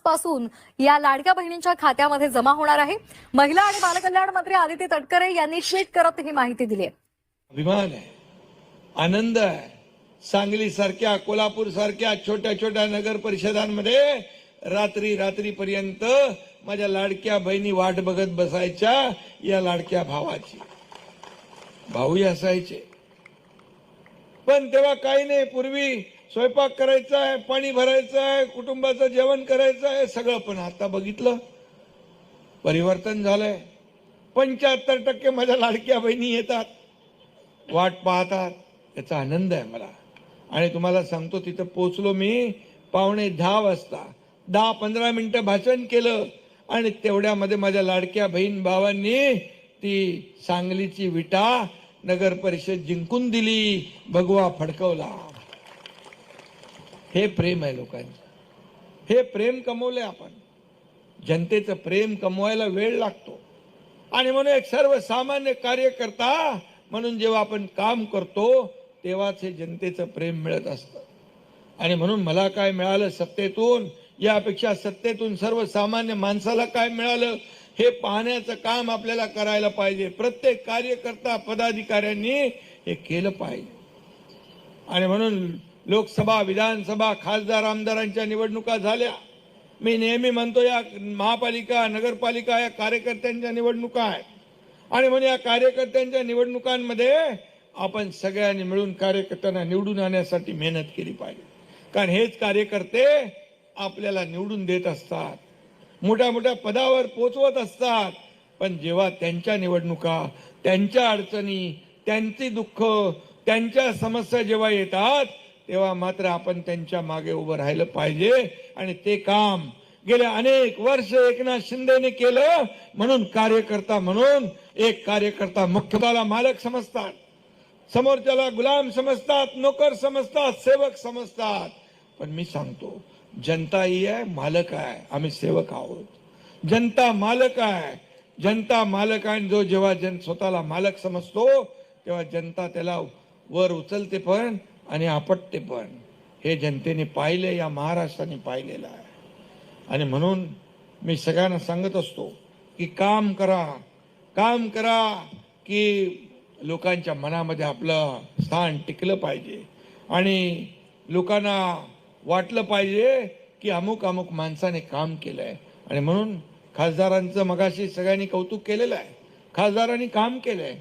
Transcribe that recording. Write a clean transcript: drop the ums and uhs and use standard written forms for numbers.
आजपासून या लाडक्या बहिणींच्या खात्यामध्ये जमा होणार आहे। महिला आणि बालकल्याण मंत्री आदिती तटकरे यांनी ट्विट करत ही माहिती दिली आहे। अभिमान आहे, आनंद आहे। सांगली सारख्या, कोल्हापूर सारख्या छोट्या छोट्या नगर परिषदांमध्ये रात्रीपर्यंत माझ्या लाडक्या बहिणी वाट बघत बसायच्या या लाडक्या भावाची। भाऊही असायचे, पण तेव्हा काही नाही। पूर्वी स्वयंपाक करायचा आहे, पाणी भरायचं आहे, कुटुंबाचं जेवण करायचं आहे, सगळं। पण आता बघितलं, परिवर्तन झालंय। 75% माझ्या लाडक्या बहिणी येतात, वाट पाहतात। याचा आनंद आहे मला। आणि तुम्हाला सांगतो, तिथं पोहोचलो मी 9:45 वाजता। 10-15 मिनिटं भाषण केलं आणि तेवढ्यामध्ये माझ्या लाडक्या बहीण भावांनी ती सांगलीची विटा नगर परिषद जिंकून दिली, भगवा फडकवला। हे प्रेम आहे लोकांचं, हे प्रेम कमवले आपण। जनतेचं प्रेम कमवायला वेळ लागतो आणि म्हणून एक सर्वसामान्य कार्यकर्ता म्हणून जेव्हा आपण काम करतो तेव्हाच हे जनतेचं प्रेम मिळत असतं। आणि म्हणून मला काय मिळालं सत्तेतून, यापेक्षा सत्तेतून सर्वसामान्य माणसाला काय मिळालं हे पाहण्याचं काम आपल्याला करायला पाहिजे। प्रत्येक कार्यकर्ता पदाधिकाऱ्यांनी हे केलं पाहिजे। आणि म्हणून लोकसभा, विधानसभा, खासदार, आमदारांच्या निवडणुका झाल्या। मी नेहमी म्हणतो, या महापालिका, नगरपालिका या कार्यकर्त्यांच्या निवडणुका आहेत। आणि म्हणून या कार्यकर्त्यांच्या निवडणुकांमध्ये आपण सगळ्यांनी मिळून कार्यकर्त्यांना निवडून आणण्यासाठी मेहनत केली पाहिजे। कारण हेच कार्यकर्ते आपल्याला निवडून देत असतात, मोठ्या मोठ्या पदावर पोहोचवत असतात। पण जेव्हा त्यांच्या निवडणुका, त्यांच्या अडचणी, त्यांची दुःख, त्यांच्या समस्या जेव्हा येतात तेव्हा मात्र आपण त्यांच्या मागे उभं राहिलं पाहिजे। आणि ते काम गेल्या अनेक वर्ष एकनाथ शिंदेने केलं। म्हणून कार्यकर्ता म्हणून एक कार्यकर्ता मुख्यतःला मालक समजतात, समोरच्याला गुलाम समजतात, नोकर समजतात, सेवक समजतात। पण मी सांगतो, जनता ही आहे, मालक आहे, आम्ही सेवक आहोत। जनता मालक आहे, जनता मालक आहे। जो जेव्हा स्वतःला मालक समजतो तेव्हा जनता त्याला वर उचलते पण आणि आपटते पण। हे जनतेने पाहिले, या महाराष्ट्राने पाहिलेलं आहे। आणि म्हणून मी सगळ्यांना सांगत असतो की काम करा, काम करा, की लोकांच्या मनामध्ये आपलं स्थान टिकलं पाहिजे आणि लोकांना वाटलं पाहिजे की अमुक अमुक माणसाने काम केलंय। आणि म्हणून खासदारांचं मगाशी सगळ्यांनी कौतुक केलेलं आहे। खासदारांनी काम केलंय,